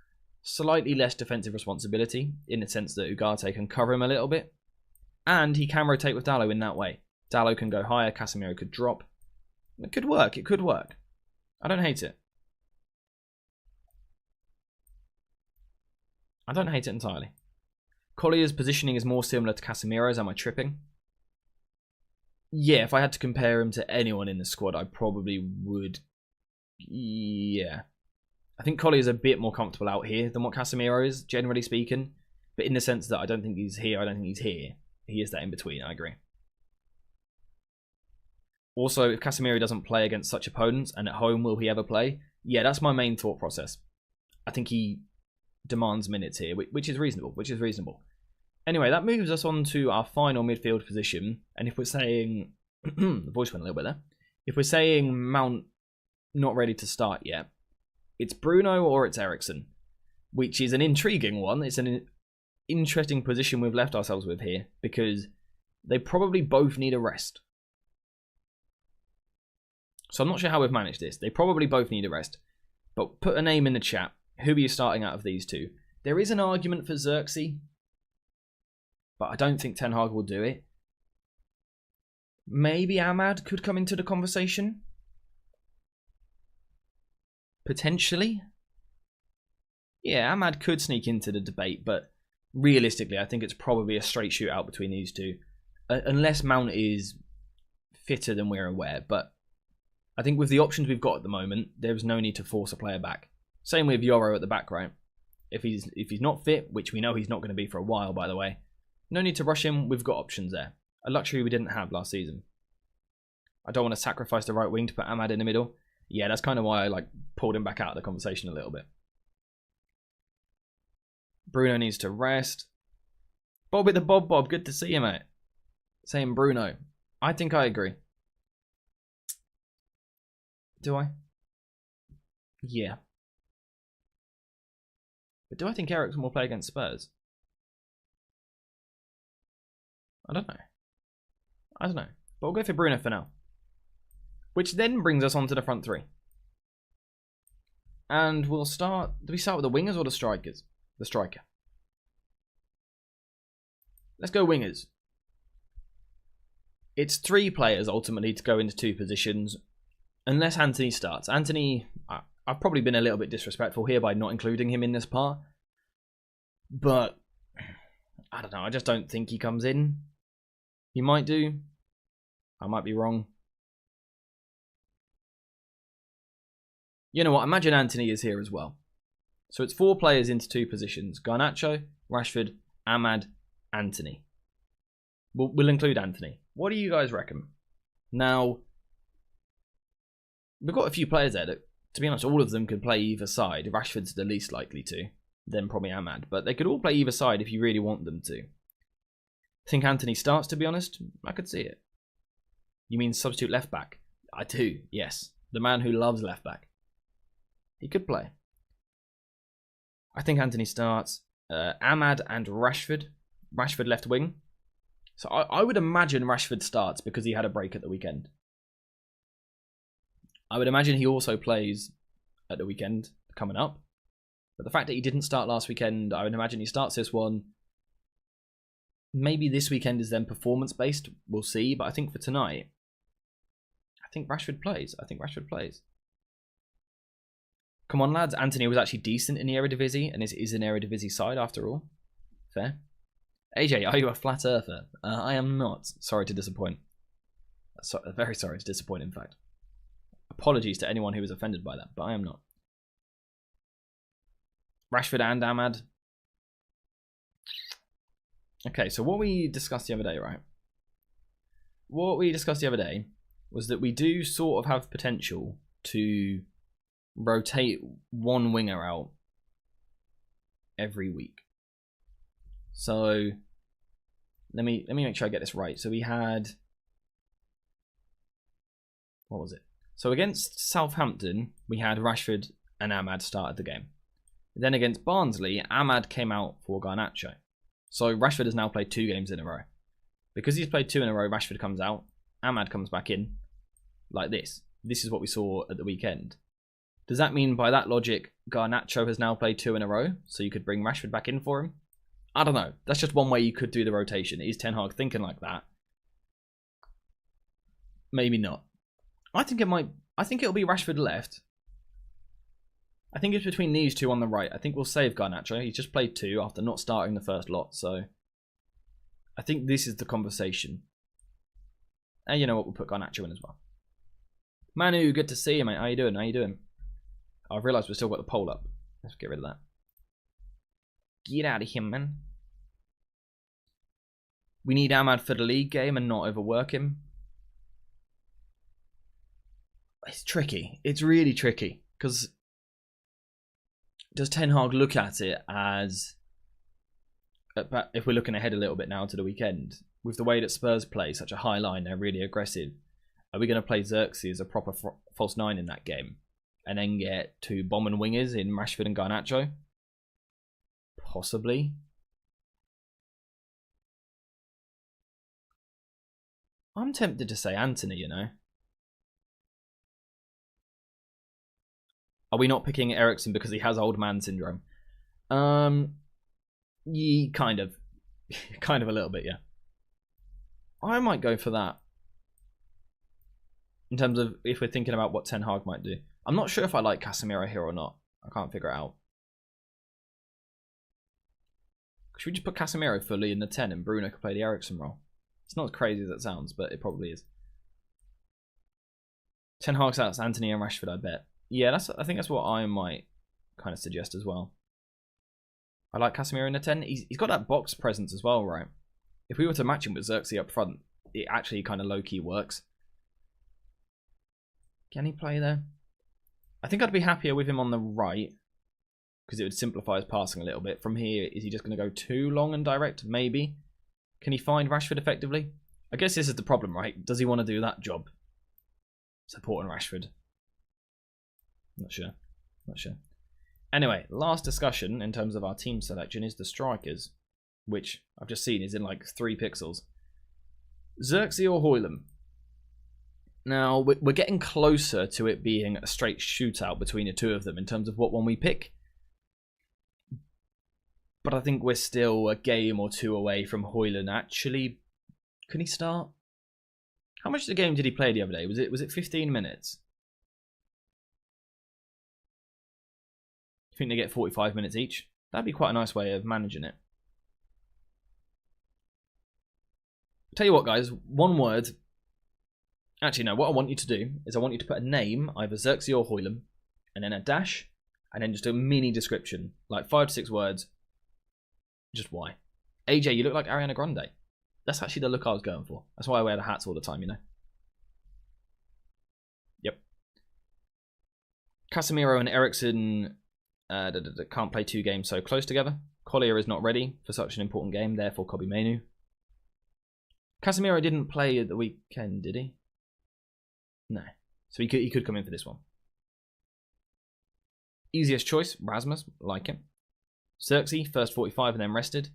slightly less defensive responsibility, in the sense that Ugarte can cover him a little bit, and he can rotate with Dalot in that way. Dalot can go higher, Casemiro could drop. It could work, it could work. I don't hate it. I don't hate it entirely. Collier's positioning is more similar to Casemiro's, am I tripping? Yeah, if I had to compare him to anyone in the squad, I probably would. Yeah. I think Collier's a bit more comfortable out here than what Casemiro is, generally speaking. But in the sense that I don't think he's here, I don't think he's here. He is that in between, I agree. Also, if Casemiro doesn't play against such opponents, and at home, will he ever play? Yeah, that's my main thought process. I think he demands minutes here, which is reasonable, Anyway, that moves us on to our final midfield position. And if we're saying... the voice went a little bit there. If we're saying Mount not ready to start yet, it's Bruno or it's Eriksen, which is an intriguing one. It's an interesting position we've left ourselves with here, because they probably both need a rest. So I'm not sure how we've managed this. They probably both need a rest. But put a name in the chat. Who are you starting out of these two? There is an argument for Xerxes, but I don't think Ten Hag will do it. Maybe Ahmad could come into the conversation. Potentially. Yeah, Ahmad could sneak into the debate, but realistically, I think it's probably a straight shootout between these two. Unless Mount is fitter than we're aware. But I think with the options we've got at the moment, there's no need to force a player back. Same with Yoro at the back, right? If he's not fit, which we know he's not going to be for a while, by the way, no need to rush him. We've got options there. A luxury we didn't have last season. I don't want to sacrifice the right wing to put Ahmad in the middle. Yeah, that's kind of why I pulled him back out of the conversation a little bit. Bruno needs to rest. Bobby the Bob, good to see you, mate. Saying Bruno. I think I agree. Do I? Yeah. But do I think Eriksen will play against Spurs? I don't know. But we'll go for Bruno for now. Which then brings us on to the front three. And we'll start... Do we start with the wingers or the strikers? The striker. Let's go wingers. It's 3 players ultimately to go into 2 positions. Unless Anthony starts. Anthony, I've probably been a little bit disrespectful here by not including him in this part. But, I don't know. I just don't think he comes in. He might do. I might be wrong. You know what? Imagine Anthony is here as well. So it's 4 players into 2 positions. Garnacho, Rashford, Ahmad, Anthony. We'll include Anthony. What do you guys reckon? Now, we've got a few players there that, to be honest, all of them could play either side. Rashford's the least likely to. Then probably Ahmad. But they could all play either side if you really want them to. I think Anthony starts, to be honest. I could see it. You mean substitute left back? I do, yes. The man who loves left back. He could play. I think Anthony starts. Ahmad and Rashford. Rashford left wing. So I would imagine Rashford starts because he had a break at the weekend. I would imagine he also plays at the weekend coming up. But the fact that he didn't start last weekend, I would imagine he starts this one. Maybe this weekend is then performance-based. We'll see. But I think for tonight, I think Rashford plays. Come on, lads. Anthony was actually decent in the Eredivisie, and is an Eredivisie side after all. Fair. AJ, are you a flat earther? I am not. Sorry to disappoint. Very sorry to disappoint, in fact. Apologies to anyone who was offended by that, but I am not. Rashford and Ahmad. Okay, so what we discussed the other day, right? What we discussed the other day was that we do sort of have potential to rotate one winger out every week. So let me make sure I get this right. So we had, what was it? So against Southampton, we had Rashford and Ahmad started the game. Then against Barnsley, Ahmad came out for Garnacho. So Rashford has now played 2 games in a row. Because he's played 2 in a row, Rashford comes out, Ahmad comes back in, like this. This is what we saw at the weekend. Does that mean, by that logic, Garnacho has now played 2 in a row, so you could bring Rashford back in for him? I don't know. That's just one way you could do the rotation. Is Ten Hag thinking like that? Maybe not. I think it'll be Rashford left. I think it's between these 2 on the right. I think we'll save Garnacho. He's just played 2 after not starting the first lot, so I think this is the conversation. And you know what? We'll put Garnacho in as well. Manu, good to see you, mate. How you doing? I've realised we've still got the poll up. Let's get rid of that. Get out of here, man. We need Ahmad for the league game and not overwork him. It's tricky. It's really tricky. Because does Ten Hag look at it as, if we're looking ahead a little bit now to the weekend, with the way that Spurs play such a high line, they're really aggressive, are we going to play Xerxes as a proper false 9 in that game? And then get 2 bombing wingers in Rashford and Garnacho? Possibly. I'm tempted to say Anthony, you know. Are we not picking Eriksen because he has old man syndrome? Yeah, kind of. Kind of a little bit, yeah. I might go for that. In terms of if we're thinking about what Ten Hag might do. I'm not sure if I like Casemiro here or not. I can't figure it out. Should we just put Casemiro fully in the 10 and Bruno could play the Eriksen role? It's not as crazy as it sounds, but it probably is. Ten Hag's out, Anthony and Rashford, I bet. Yeah, I think that's what I might kind of suggest as well. I like Casemiro in the 10. He's got that box presence as well, right? If we were to match him with Xerxes up front, it actually kind of low-key works. Can he play there? I think I'd be happier with him on the right, because it would simplify his passing a little bit. From here, is he just going to go too long and direct? Maybe. Can he find Rashford effectively? I guess this is the problem, right? Does he want to do that job? Supporting Rashford. Not sure. Anyway, last discussion in terms of our team selection is the strikers, which I've just seen is in like 3 pixels. Xerxes or Højlund? Now, we're getting closer to it being a straight shootout between the two of them in terms of what one we pick. But I think we're still a game or two away from Højlund actually. Can he start? How much of the game did he play the other day? Was it 15 minutes? I think they get 45 minutes each. That'd be quite a nice way of managing it. Tell you what, guys, one word. Actually, no, what I want you to do is I want you to put a name, either Xerxes or Højlund, and then a dash, and then just a mini description, like 5 to 6 words. Just why. AJ, you look like Ariana Grande. That's actually the look I was going for. That's why I wear the hats all the time, you know. Yep. Casemiro and Eriksen can't play 2 games so close together. Collier is not ready for such an important game, therefore Kobbie Mainoo. Casemiro didn't play at the weekend, did he? No. So he could come in for this one. Easiest choice, Rasmus, like him. Xerxes, first 45 and then rested.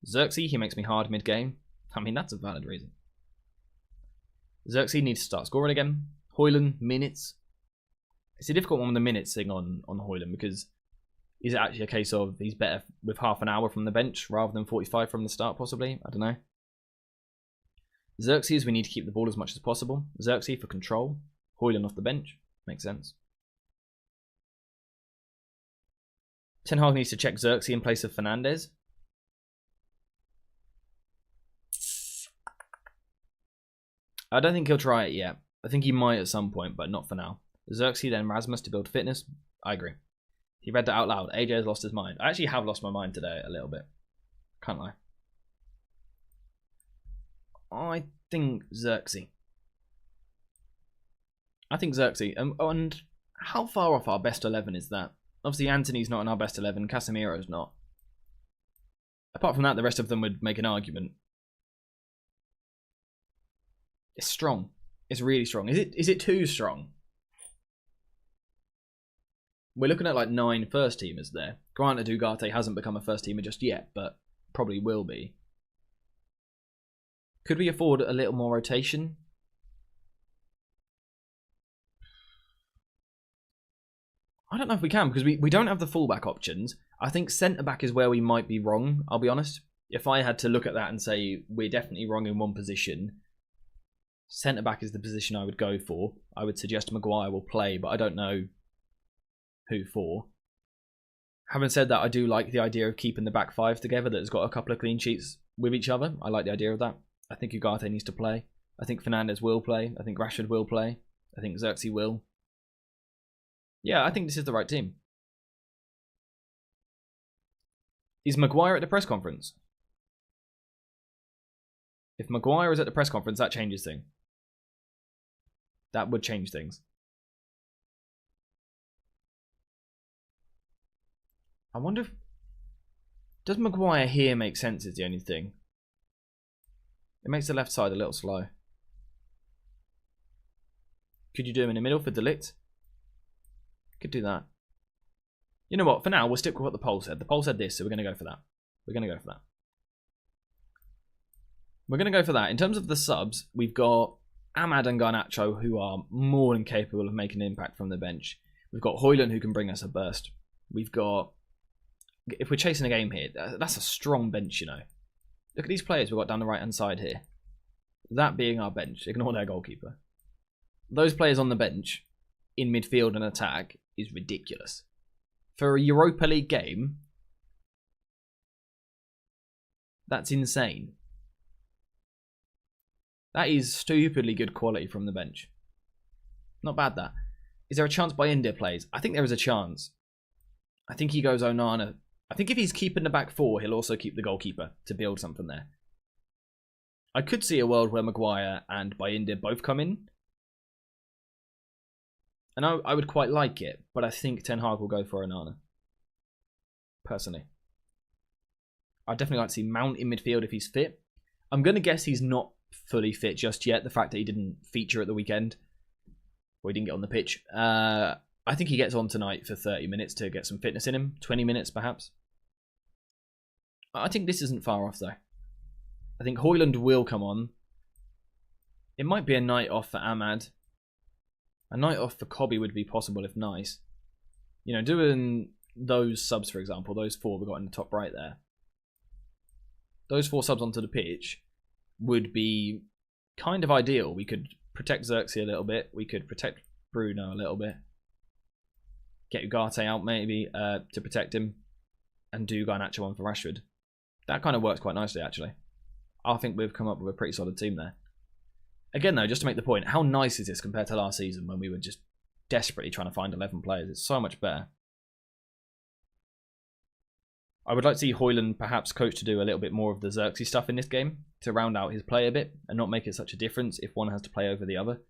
Xerxes, he makes me hard mid-game. I mean, that's a valid reason. Xerxes needs to start scoring again. Højlund, minutes. It's a difficult one with the minutes thing on Højlund, because is it actually a case of he's better with half an hour from the bench rather than 45 from the start, possibly? I don't know. Xerxes, we need to keep the ball as much as possible. Xerxes for control. Højlund off the bench. Makes sense. Ten Hag needs to check Xerxes in place of Fernandes. I don't think he'll try it yet. I think he might at some point, but not for now. Xerxes, then Rasmus to build fitness. I agree. He read that out loud. AJ has lost his mind. I actually have lost my mind today a little bit. Can't lie. I think Xerxes. And how far off our best 11 is that? Obviously, Anthony's not in our best 11. Casemiro's not. Apart from that, the rest of them would make an argument. It's strong. It's really strong. Is it too strong? We're looking at like 9 first teamers there. Granted, Ugarte hasn't become a first teamer just yet, but probably will be. Could we afford a little more rotation? I don't know if we can, because we don't have the fullback options. I think centre-back is where we might be wrong, I'll be honest. If I had to look at that and say we're definitely wrong in one position, centre-back is the position I would go for. I would suggest Maguire will play, but I don't know who for. Having said that, I do like the idea of keeping the back 5 together that's got a couple of clean sheets with each other. I like the idea of that. I think Ugarte needs to play. I think Fernandes will play. I think Rashford will play. I think Xerxes will. Yeah, I think this is the right team. Is Maguire at the press conference? If Maguire is at the press conference, that changes things. That would change things. I wonder if... Does Maguire here make sense is the only thing. It makes the left side a little slow. Could you do him in the middle for De Ligt? Could do that. You know what? For now, we'll stick with what the poll said. The poll said this, so we're going to go for that. We're going to go for that. We're going to go for that. In terms of the subs, we've got Ahmad and Garnacho, who are more than capable of making an impact from the bench. We've got Højlund, who can bring us a burst. We've got... If we're chasing a game here, that's a strong bench, you know. Look at these players we've got down the right-hand side here. That being our bench. Ignore their goalkeeper. Those players on the bench, in midfield and attack, is ridiculous. For a Europa League game, that's insane. That is stupidly good quality from the bench. Not bad, that. Is there a chance India plays? I think there is a chance. I think he goes Onana. I think if he's keeping the back 4, he'll also keep the goalkeeper to build something there. I could see a world where Maguire and India both come in. And I would quite like it, but I think Ten Hag will go for Onana. Personally. I'd definitely like to see Mount in midfield if he's fit. I'm going to guess he's not fully fit just yet. The fact that he didn't feature at the weekend. Or he didn't get on the pitch. I think he gets on tonight for 30 minutes to get some fitness in him. 20 minutes, perhaps. I think this isn't far off, though. I think Højlund will come on. It might be a night off for Ahmad. A night off for Kobe would be possible if nice. You know, doing those subs, for example, those 4 we got in the top right there. Those 4 subs onto the pitch would be kind of ideal. We could protect Xerxes a little bit. We could protect Bruno a little bit. Get Ugarte out maybe to protect him. And do Garnacho on for Rashford. That kind of works quite nicely, actually. I think we've come up with a pretty solid team there. Again, though, just to make the point, how nice is this compared to last season when we were just desperately trying to find 11 players? It's so much better. I would like to see Højlund perhaps coach to do a little bit more of the Xerxes stuff in this game to round out his play a bit and not make it such a difference if one has to play over the other.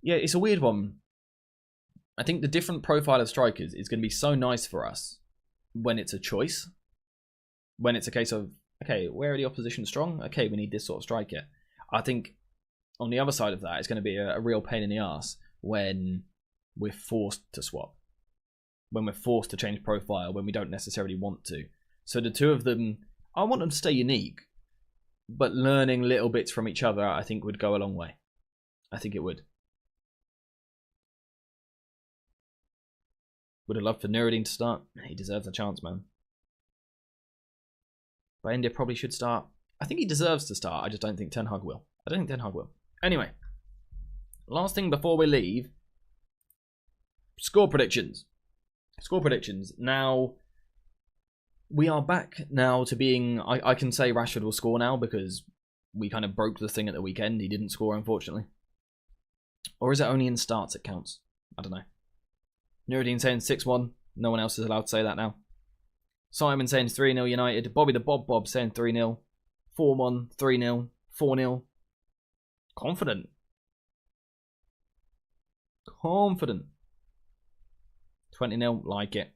Yeah, it's a weird one. I think the different profile of strikers is going to be so nice for us when it's a choice. When it's a case of, okay, where are the opposition strong? Okay, we need this sort of striker. I think on the other side of that, it's going to be a real pain in the arse when we're forced to swap. When we're forced to change profile, when we don't necessarily want to. So the two of them, I want them to stay unique, but learning little bits from each other, I think would go a long way. I think it would. Would have loved for Nuruddin to start. He deserves a chance, man. But India probably should start. I think he deserves to start. I just don't think Ten Hag will. I don't think Ten Hag will. Anyway, last thing before we leave. Score predictions. Score predictions. Now, we are back now to being... I can say Rashford will score now because we kind of broke the thing at the weekend. He didn't score, unfortunately. Or is it only in starts it counts? I don't know. Nuruddin saying 6-1. No one else is allowed to say that now. Simon saying 3-0 United. Bobby the Bob saying 3-0. 4-1, 3-0, 4-0. Confident. Confident. 20-0, like it.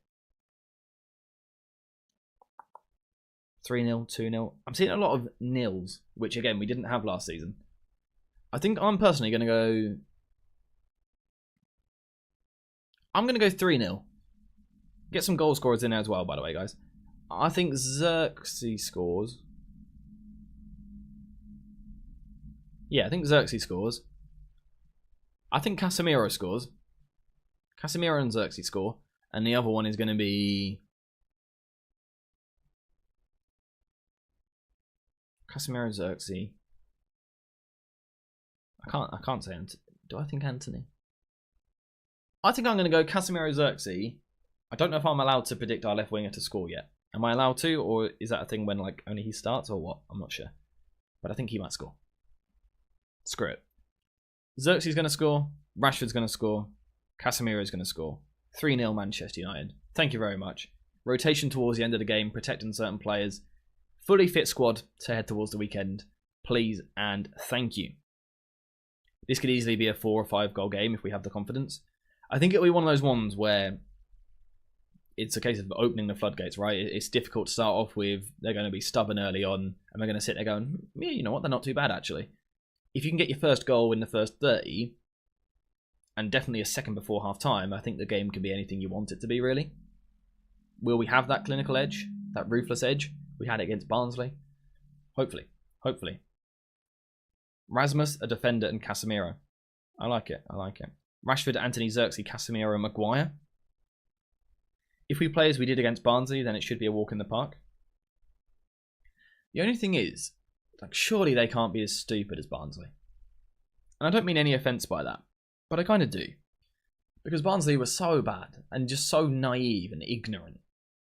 3-0, 2-0. I'm seeing a lot of nils, which again, we didn't have last season. I think I'm personally going to go... I'm going to go 3-0. Get some goal scorers in there as well, by the way, guys. I think Xerxes scores. Yeah, I think Xerxes scores. I think Casemiro scores. Casemiro and Xerxes score. And the other one is going to be... Casemiro, Xerxes. I can't say Anthony. Do I think Anthony? I think I'm going to go Casemiro, Xerxes. I don't know if I'm allowed to predict our left winger to score yet. Am I allowed to, or is that a thing when like only he starts, or what? I'm not sure. But I think he might score. Screw it. Xerxes is going to score. Rashford's going to score. Casemiro is going to score. 3-0 Manchester United. Thank you very much. Rotation towards the end of the game, protecting certain players. Fully fit squad to head towards the weekend. Please and thank you. This could easily be a 4 or 5 goal game if we have the confidence. I think it'll be one of those ones where it's a case of opening the floodgates, right? It's difficult to start off with. They're going to be stubborn early on, and they're going to sit there going, yeah, you know what? They're not too bad, actually. If you can get your first goal in the first 30, and definitely a second before half-time, I think the game can be anything you want it to be, really. Will we have that clinical edge? That ruthless edge? We had it against Barnsley. Hopefully. Hopefully. Rasmus, a defender, and Casemiro. I like it. I like it. Rashford, Anthony, Xerxes, Casemiro, Maguire. If we play as we did against Barnsley, then it should be a walk in the park. The only thing is, like, surely they can't be as stupid as Barnsley. And I don't mean any offence by that, but I kind of do. Because Barnsley were so bad and just so naive and ignorant.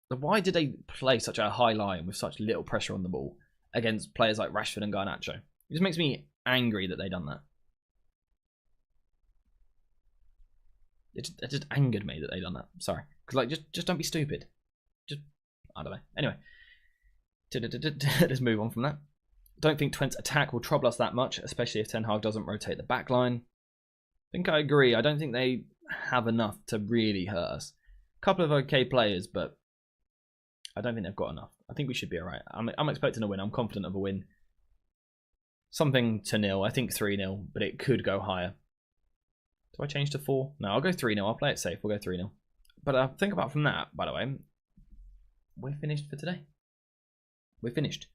Why did they play such a high line with such little pressure on the ball against players like Rashford and Garnacho? It just makes me angry that they done that. It just angered me that they done that. Sorry. Because, like, just don't be stupid. Just, I don't know. Anyway. Let's move on from that. Don't think Twente's attack will trouble us that much, especially if Ten Hag doesn't rotate the back line. I think I agree. I don't think they have enough to really hurt us. A couple of okay players, but I don't think they've got enough. I think we should be alright. I'm expecting a win. I'm confident of a win. Something to 0. I think 3-0, but it could go higher. Do I change to 4? No, I'll go 3-0. I'll play it safe. We'll go 3-0. But think about from that, by the way, we're finished for today. We're finished.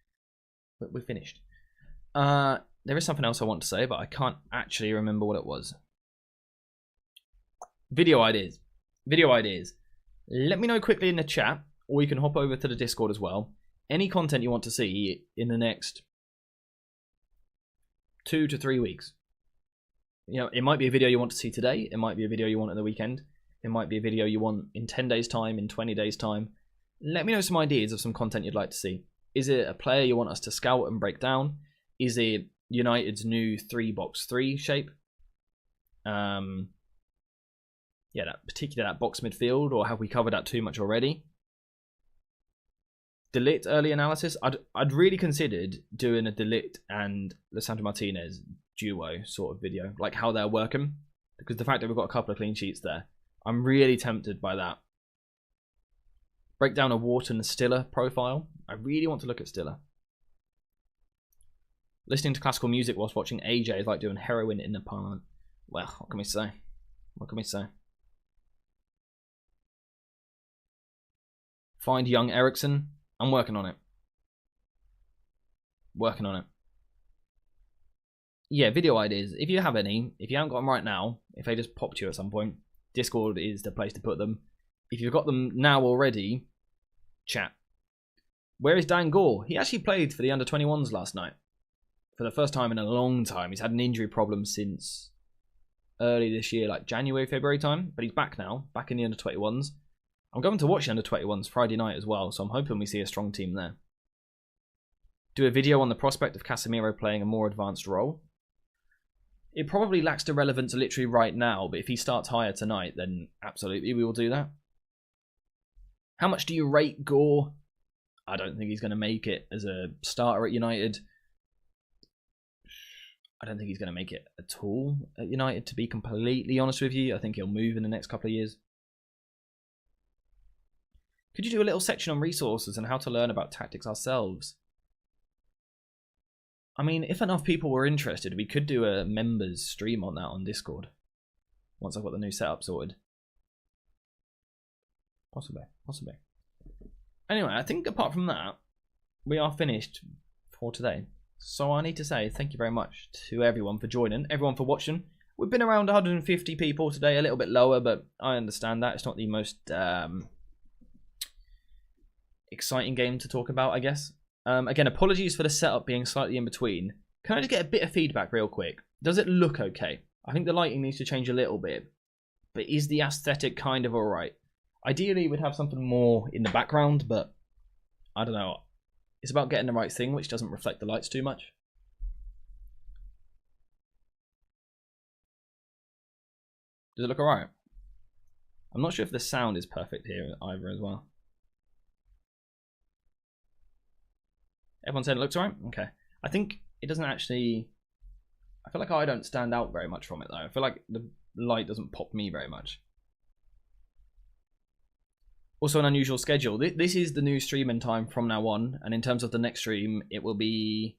We're finished. there is something else I want to say, but I can't actually remember what it was. Video ideas. Video ideas. Let me know quickly in the chat, or you can hop over to the Discord as well. Any content you want to see in the next 2 to 3 weeks. You know, it might be a video you want to see today. It might be a video you want on the weekend. It might be a video you want in 10 days time, in 20 days time. Let me know some ideas of some content you'd like to see. Is it a player you want us to scout and break down? Is it United's new 3-box-3 shape? Yeah, that box midfield, or have we covered that too much already? De Ligt early analysis. I'd really considered doing a De Ligt and Lisandro Martinez duo sort of video, like how they're working, because the fact that we've got a couple of clean sheets there, I'm really tempted by that. Break down a Wharton Stiller profile. I really want to look at Stiller. Listening to classical music whilst watching AJ is like doing heroin in the parliament. Well, what can we say? What can we say? Find young Ericsson. I'm working on it. Working on it. Yeah, video ideas. If you have any, if you haven't got them right now, if they just pop to you at some point, Discord is the place to put them. If you've got them now already, chat. Where is Dan Gore? He actually played for the under-21s last night. For the first time in a long time. He's had an injury problem since early this year, like January, February time. But he's back now, back in the under-21s. I'm going to watch the under-21s Friday night as well, so I'm hoping we see a strong team there. Do a video on the prospect of Casemiro playing a more advanced role. It probably lacks the relevance literally right now, but if he starts higher tonight, then absolutely we will do that. How much do you rate Gore? I don't think he's going to make it as a starter at United. I don't think he's going to make it at all at United, to be completely honest with you. I think he'll move in the next couple of years. Could you do a little section on resources and how to learn about tactics ourselves? I mean, if enough people were interested, we could do a members stream on that on Discord. Once I've got the new setup sorted. Possibly. Anyway, I think apart from that, we are finished for today. So I need to say thank you very much to everyone for joining, everyone for watching. We've been around 150 people today, a little bit lower, but I understand that. It's not the most exciting game to talk about, I guess. Again, apologies for the setup being slightly in between. Can I just get a bit of feedback real quick? Does it look okay? I think the lighting needs to change a little bit. But is the aesthetic kind of alright? Ideally, we'd have something more in the background, but I don't know. It's about getting the right thing, which doesn't reflect the lights too much. Does it look alright? I'm not sure if the sound is perfect here either as well. Everyone saying it looks alright? Okay. I think it doesn't actually... I feel like I don't stand out very much from it though. I feel like the light doesn't pop me very much. Also an unusual schedule. This is the new streaming time from now on. And in terms of the next stream, it will be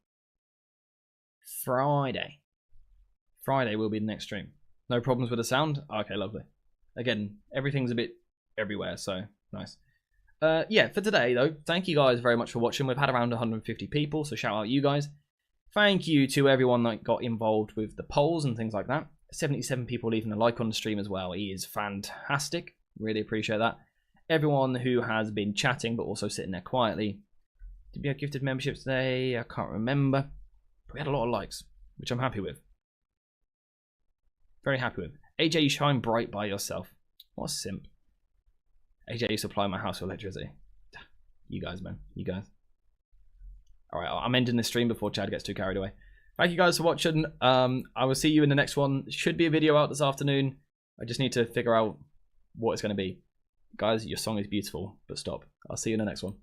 Friday. Friday will be the next stream. No problems with the sound? Okay, lovely. Again, everything's a bit everywhere, so nice. Yeah, for today though, thank you guys very much for watching. We've had around 150 people, so shout out you guys. Thank you to everyone that got involved with the polls and things like that. 77 people leaving a like on the stream as well. He is fantastic. Really appreciate that. Everyone who has been chatting but also sitting there quietly. Did we have gifted memberships today? I can't remember. But we had a lot of likes, which I'm happy with. Very happy with. AJ, you shine bright by yourself. What a simp. AJ, you supply my house with electricity. You guys, man. You guys. Alright, I'm ending this stream before Chad gets too carried away. Thank you guys for watching. I will see you in the next one. Should be a video out this afternoon. I just need to figure out what it's going to be. Guys, your song is beautiful, but stop. I'll see you in the next one.